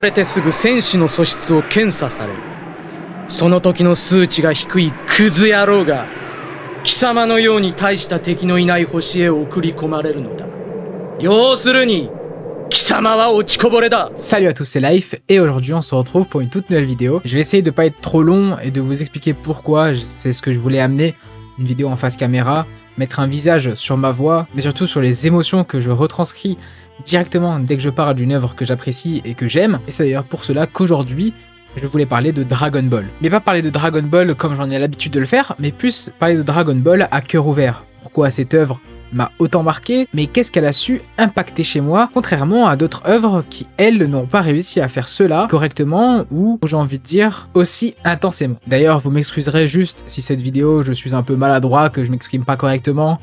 れてすぐ戦士の素質を検査される。その時の数値が低いクズ野郎が貴様のように大した敵のいない星へ送り込まれるのだ。要するに貴様は落ちこぼれだ。 Salut à tous, c'est Life et aujourd'hui on se retrouve pour une toute nouvelle vidéo. Je vais essayer de pas être trop long et de vous expliquer pourquoi, c'est ce que je voulais amener, une vidéo en face caméra, mettre un visage sur ma voix, mais surtout sur les émotions que je retranscris directement dès que je parle d'une œuvre que j'apprécie et que j'aime. Et c'est d'ailleurs pour cela qu'aujourd'hui, je voulais parler de Dragon Ball. Mais pas parler de Dragon Ball comme j'en ai l'habitude de le faire, mais plus parler de Dragon Ball à cœur ouvert. Pourquoi cette œuvre m'a autant marqué, mais qu'est-ce qu'elle a su impacter chez moi, contrairement à d'autres œuvres qui, elles, n'ont pas réussi à faire cela correctement ou, j'ai envie de dire, aussi intensément. D'ailleurs, vous m'excuserez juste si cette vidéo, je suis un peu maladroit, que je m'exprime pas correctement,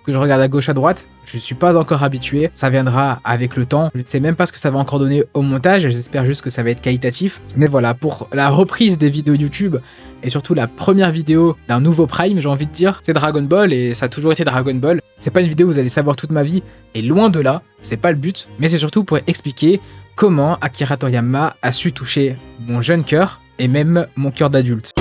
que je regarde à gauche à droite, je suis pas encore habitué, ça viendra avec le temps, je ne sais même pas ce que ça va encore donner au montage, j'espère juste que ça va être qualitatif, mais voilà, pour la reprise des vidéos YouTube, et surtout la première vidéo d'un nouveau Prime, j'ai envie de dire, c'est Dragon Ball, et ça a toujours été Dragon Ball, c'est pas une vidéo où vous allez savoir toute ma vie, et loin de là, c'est pas le but, mais c'est surtout pour expliquer comment Akira Toriyama a su toucher mon jeune cœur, et même mon cœur d'adulte.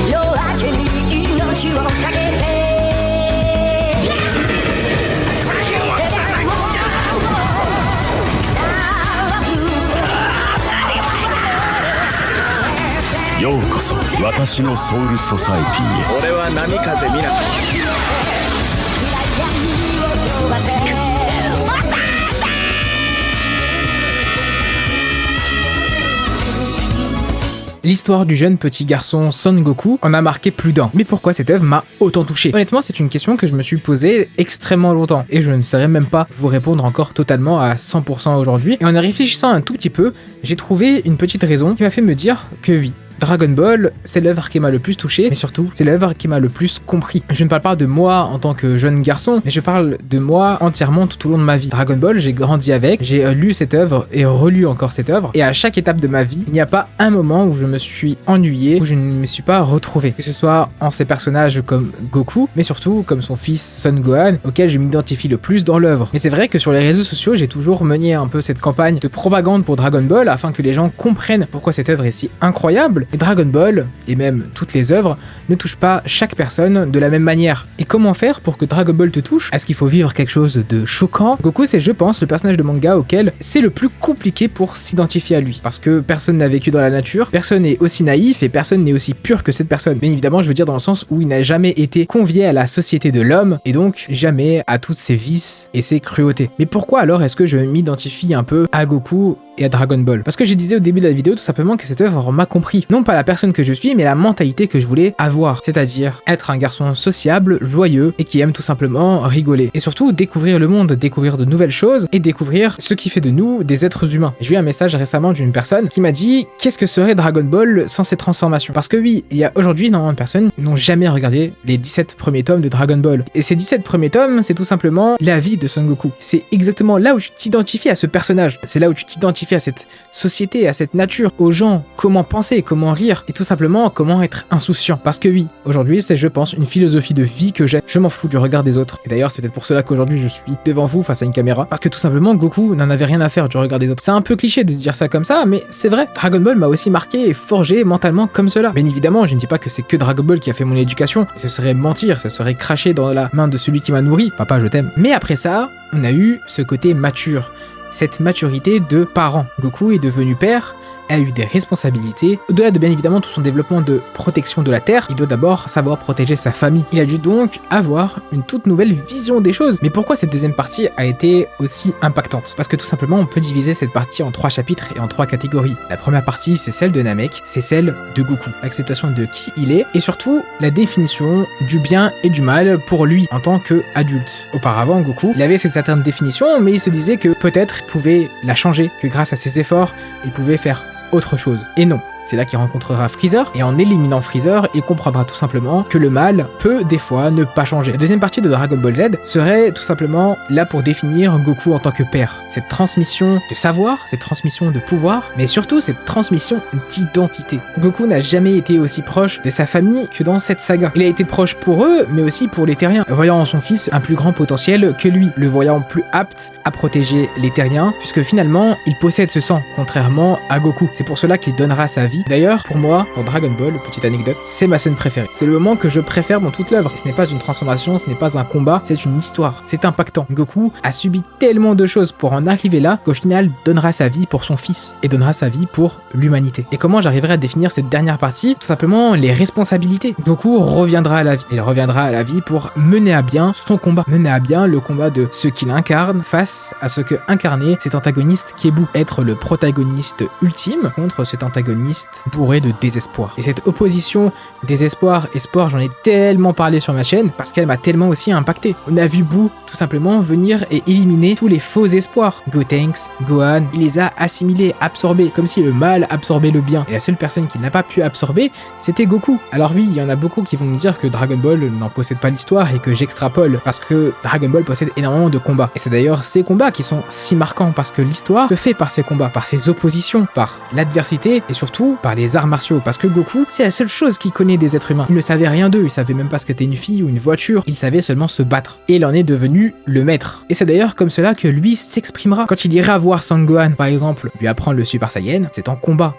L'histoire du jeune petit garçon Son Goku en a marqué plus d'un. Mais pourquoi cette œuvre m'a autant touché? Honnêtement, c'est une question que je me suis posée extrêmement longtemps et je ne saurais même pas vous répondre encore totalement à 100% aujourd'hui. Et en y réfléchissant un tout petit peu, j'ai trouvé une petite raison qui m'a fait me dire que oui, Dragon Ball, c'est l'œuvre qui m'a le plus touché, mais surtout, c'est l'œuvre qui m'a le plus compris. Je ne parle pas de moi en tant que jeune garçon, mais je parle de moi entièrement tout au long de ma vie. Dragon Ball, j'ai grandi avec, j'ai lu cette œuvre et relu encore cette œuvre, et à chaque étape de ma vie, il n'y a pas un moment où je me suis ennuyé, où je ne me suis pas retrouvé. Que ce soit en ses personnages comme Goku, mais surtout comme son fils Son Gohan, auquel je m'identifie le plus dans l'œuvre. Mais c'est vrai que sur les réseaux sociaux, j'ai toujours mené un peu cette campagne de propagande pour Dragon Ball, afin que les gens comprennent pourquoi cette œuvre est si incroyable. Et Dragon Ball, et même toutes les œuvres, ne touchent pas chaque personne de la même manière. Et comment faire pour que Dragon Ball te touche? Est-ce qu'il faut vivre quelque chose de choquant? Goku, c'est, je pense, le personnage de manga auquel c'est le plus compliqué pour s'identifier à lui. Parce que personne n'a vécu dans la nature, personne n'est aussi naïf et personne n'est aussi pur que cette personne. Bien évidemment, je veux dire dans le sens où il n'a jamais été convié à la société de l'homme et donc jamais à toutes ses vices et ses cruautés. Mais pourquoi alors est-ce que je m'identifie un peu à Goku et à Dragon Ball? Parce que je disais au début de la vidéo tout simplement que cette œuvre m'a compris. Non pas la personne que je suis, mais la mentalité que je voulais avoir. C'est-à-dire être un garçon sociable, joyeux et qui aime tout simplement rigoler. Et surtout découvrir le monde, découvrir de nouvelles choses et découvrir ce qui fait de nous des êtres humains. J'ai eu un message récemment d'une personne qui m'a dit qu'est-ce que serait Dragon Ball sans ces transformations? Parce que oui, il y a aujourd'hui énormément de personnes qui n'ont jamais regardé les 17 premiers tomes de Dragon Ball. Et ces 17 premiers tomes, c'est tout simplement la vie de Son Goku. C'est exactement là où tu t'identifies à ce personnage. C'est là où tu t'identifies à cette société, à cette nature, aux gens, comment penser, comment rire et tout simplement comment être insouciant. Parce que oui, aujourd'hui c'est je pense une philosophie de vie que j'ai, je m'en fous du regard des autres. Et d'ailleurs c'est peut-être pour cela qu'aujourd'hui je suis devant vous face à une caméra, parce que tout simplement Goku n'en avait rien à faire du regard des autres. C'est un peu cliché de se dire ça comme ça, mais c'est vrai, Dragon Ball m'a aussi marqué et forgé mentalement comme cela. Bien évidemment je ne dis pas que c'est que Dragon Ball qui a fait mon éducation, et ce serait mentir, ce serait cracher dans la main de celui qui m'a nourri, papa je t'aime. Mais après ça, on a eu ce côté mature, cette maturité de parent. Goku est devenu père, a eu des responsabilités. Au-delà de bien évidemment tout son développement de protection de la Terre, il doit d'abord savoir protéger sa famille. Il a dû donc avoir une toute nouvelle vision des choses. Mais pourquoi cette deuxième partie a été aussi impactante? Parce que tout simplement on peut diviser cette partie en 3 chapitres et en 3 catégories. La première partie c'est celle de Namek, c'est celle de Goku, l'acceptation de qui il est et surtout la définition du bien et du mal pour lui en tant qu'adulte. Auparavant Goku, il avait cette certaine définition mais il se disait que peut-être il pouvait la changer, que grâce à ses efforts il pouvait faire autre chose. Et non, c'est là qu'il rencontrera Freezer, et en éliminant Freezer, il comprendra tout simplement que le mal peut des fois ne pas changer. La deuxième partie de Dragon Ball Z serait tout simplement là pour définir Goku en tant que père. Cette transmission de savoir, cette transmission de pouvoir, mais surtout cette transmission d'identité. Goku n'a jamais été aussi proche de sa famille que dans cette saga. Il a été proche pour eux, mais aussi pour les Terriens, voyant en son fils un plus grand potentiel que lui, le voyant plus apte à protéger les Terriens, puisque finalement, il possède ce sang, contrairement à Goku. C'est pour cela qu'il donnera sa vie. D'ailleurs, pour moi, dans Dragon Ball, petite anecdote, c'est ma scène préférée. C'est le moment que je préfère dans toute l'œuvre. Ce n'est pas une transformation, ce n'est pas un combat, c'est une histoire. C'est impactant. Goku a subi tellement de choses pour en arriver là qu'au final donnera sa vie pour son fils et donnera sa vie pour l'humanité. Et comment j'arriverai à définir cette dernière partie? Tout simplement les responsabilités. Goku reviendra à la vie. Il reviendra à la vie pour mener à bien son combat. Mener à bien le combat de ce qu'il incarne face à ce que incarnait cet antagoniste qui est Boo. Être le protagoniste ultime contre cet antagoniste bourré de désespoir. Et cette opposition désespoir-espoir, j'en ai tellement parlé sur ma chaîne parce qu'elle m'a tellement aussi impacté. On a vu Boo tout simplement venir et éliminer tous les faux espoirs. Gotenks, Gohan, il les a assimilés, absorbés, comme si le mal absorbait le bien. Et la seule personne qui n'a pas pu absorber, c'était Goku. Alors oui, il y en a beaucoup qui vont me dire que Dragon Ball n'en possède pas l'histoire et que j'extrapole parce que Dragon Ball possède énormément de combats. Et c'est d'ailleurs ces combats qui sont si marquants parce que l'histoire se fait par ces combats, par ces oppositions, par l'adversité et surtout par les arts martiaux. Parce que Goku, c'est la seule chose qu'il connaît des êtres humains. Il ne savait rien d'eux, il savait même pas ce que t'es une fille ou une voiture, il savait seulement se battre. Et il en est devenu le maître. Et c'est d'ailleurs comme cela que lui s'exprimera. Quand il ira voir Sangohan, par exemple, lui apprendre le Super Saiyan, c'est en combat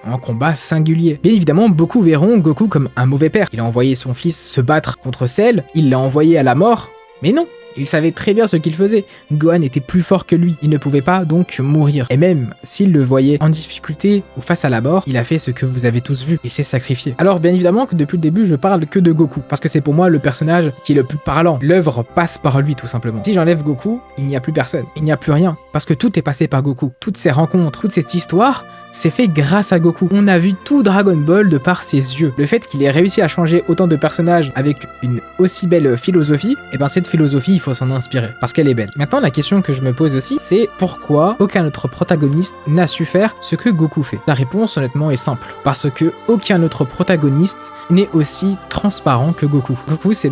singulier. Bien évidemment, beaucoup verront Goku comme un mauvais père. Il a envoyé son fils se battre contre Cell, il l'a envoyé à la mort, mais non. Il savait très bien ce qu'il faisait. Gohan était plus fort que lui. Il ne pouvait pas donc mourir. Et même s'il le voyait en difficulté ou face à la mort, il a fait ce que vous avez tous vu. Il s'est sacrifié. Alors bien évidemment que depuis le début, je parle que de Goku. Parce que c'est pour moi le personnage qui est le plus parlant. L'œuvre passe par lui tout simplement. Si j'enlève Goku, il n'y a plus personne. Il n'y a plus rien. Parce que tout est passé par Goku. Toutes ces rencontres, toute cette histoire, c'est fait grâce à Goku. On a vu tout Dragon Ball de par ses yeux. Le fait qu'il ait réussi à changer autant de personnages avec une aussi belle philosophie, et ben cette philosophie, il faut s'en inspirer, parce qu'elle est belle. Maintenant, la question que je me pose aussi, c'est pourquoi aucun autre protagoniste n'a su faire ce que Goku fait? La réponse, honnêtement, est simple. Parce que aucun autre protagoniste n'est aussi transparent que Goku. Goku, c'est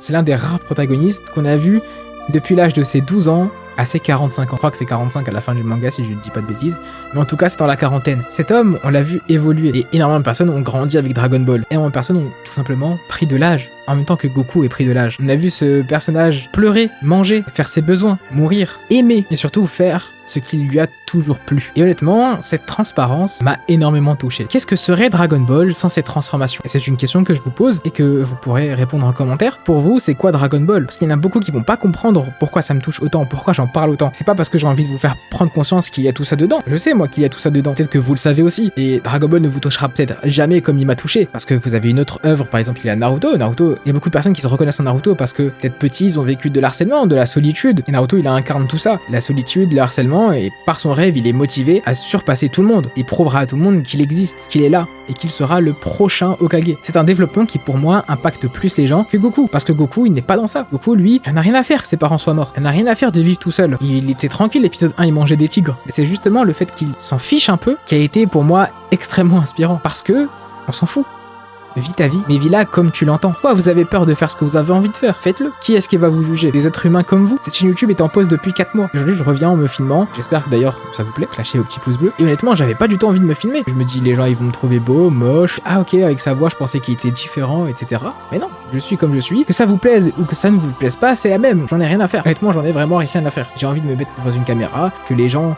l'un des rares protagonistes qu'on a vu depuis l'âge de ses 12 ans à ses 45 ans. Je crois que c'est 45 à la fin du manga si je ne dis pas de bêtises. Mais en tout cas, c'est dans la quarantaine. Cet homme, on l'a vu évoluer. Et énormément de personnes ont grandi avec Dragon Ball. Énormément de personnes ont tout simplement pris de l'âge. En même temps que Goku est pris de l'âge. On a vu ce personnage pleurer, manger, faire ses besoins, mourir, aimer et surtout faire ce qui lui a toujours plu. Et honnêtement, cette transparence m'a énormément touché. Qu'est-ce que serait Dragon Ball sans cette transformation? Et c'est une question que je vous pose et que vous pourrez répondre en commentaire. Pour vous, c'est quoi Dragon Ball? Parce qu'il y en a beaucoup qui vont pas comprendre pourquoi ça me touche autant, pourquoi j'en parle autant. C'est pas parce que j'ai envie de vous faire prendre conscience qu'il y a tout ça dedans. Je sais moi qu'il y a tout ça dedans. Peut-être que vous le savez aussi. Et Dragon Ball ne vous touchera peut-être jamais comme il m'a touché. Parce que vous avez une autre œuvre, par exemple il y a Naruto. Il y a beaucoup de personnes qui se reconnaissent en Naruto parce que peut-être petits ils ont vécu de l'harcèlement, de la solitude. Et Naruto il incarne tout ça. La solitude, le harcèlement, et par son rêve il est motivé à surpasser tout le monde. Il prouvera à tout le monde qu'il existe, qu'il est là et qu'il sera le prochain Hokage. C'est un développement qui pour moi impacte plus les gens que Goku. Parce que Goku il n'est pas dans ça. Goku lui, il n'a rien à faire que ses parents soient morts. Il n'a rien à faire de vivre tout seul. Il était tranquille l'épisode 1, il mangeait des tigres. Mais c'est justement le fait qu'il s'en fiche un peu qui a été pour moi extrêmement inspirant. Parce que on s'en fout. Vis ta vie, mais vis-la comme tu l'entends. Pourquoi vous avez peur de faire ce que vous avez envie de faire? Faites-le. Qui est-ce qui va vous juger? Des êtres humains comme vous? Cette chaîne YouTube est en pause depuis 4 mois. Aujourd'hui, je reviens en me filmant. J'espère que d'ailleurs ça vous plaît. Clashez au petit pouce bleu. Et honnêtement, j'avais pas du tout envie de me filmer. Je me dis, les gens ils vont me trouver beau, moche. Ah ok, avec sa voix, je pensais qu'il était différent, etc. Mais non, je suis comme je suis. Que ça vous plaise ou que ça ne vous plaise pas, c'est la même. J'en ai rien à faire. Honnêtement, j'en ai vraiment rien à faire. J'ai envie de me mettre devant une caméra, que les gens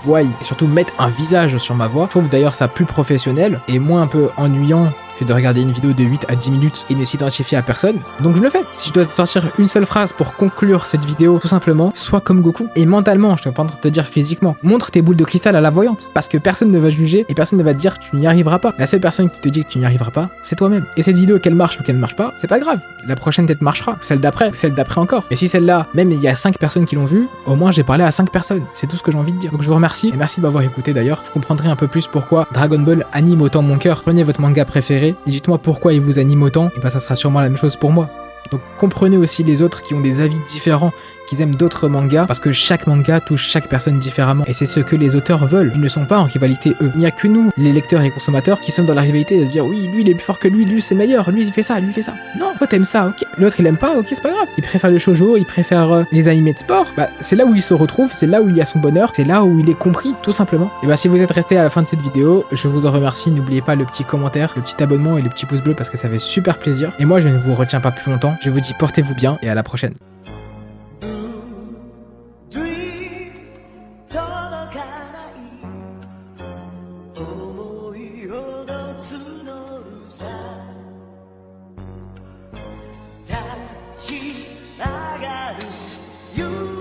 voient et surtout mettre un visage sur ma voix. Je trouve d'ailleurs ça plus professionnel et moins un peu ennuyant que de regarder une vidéo de 8 à 10 minutes et ne s'identifier à personne. Donc je le fais. Si je dois sortir une seule phrase pour conclure cette vidéo, tout simplement, sois comme Goku. Et mentalement, je suis pas en train de te dire physiquement, montre tes boules de cristal à la voyante. Parce que personne ne va juger et personne ne va te dire que tu n'y arriveras pas. La seule personne qui te dit que tu n'y arriveras pas, c'est toi-même. Et cette vidéo, qu'elle marche ou qu'elle ne marche pas, c'est pas grave. La prochaine peut-être marchera, ou celle d'après encore. Et si celle-là, même il y a 5 personnes qui l'ont vue, au moins j'ai parlé à 5 personnes. C'est tout ce que j'ai envie de dire. Donc je vous remercie et merci de m'avoir écouté d'ailleurs. Vous comprendrez un peu plus pourquoi Dragon Ball anime autant mon cœur. Prenez votre manga préféré, dites-moi pourquoi il vous anime autant, et bah ça sera sûrement la même chose pour moi. Et Donc comprenez aussi les autres qui ont des avis différents, qui aiment d'autres mangas, parce que chaque manga touche chaque personne différemment. Et c'est ce que les auteurs veulent. Ils ne sont pas en rivalité eux. Il n'y a que nous, les lecteurs et consommateurs, qui sommes dans la rivalité de se dire oui, lui il est plus fort que lui c'est meilleur, lui il fait ça, lui il fait ça. Non, toi t'aimes ça, ok. L'autre il aime pas, ok, c'est pas grave. Il préfère le shoujo, il préfère les animés de sport. Bah c'est là où il se retrouve, c'est là où il y a son bonheur, c'est là où il est compris, tout simplement. Et bah si vous êtes resté à la fin de cette vidéo, je vous en remercie. N'oubliez pas le petit commentaire, le petit abonnement et le petit pouce bleu parce que ça fait super plaisir. Et moi je ne vous retiens pas plus longtemps. Je vous dis portez-vous bien et à la prochaine. You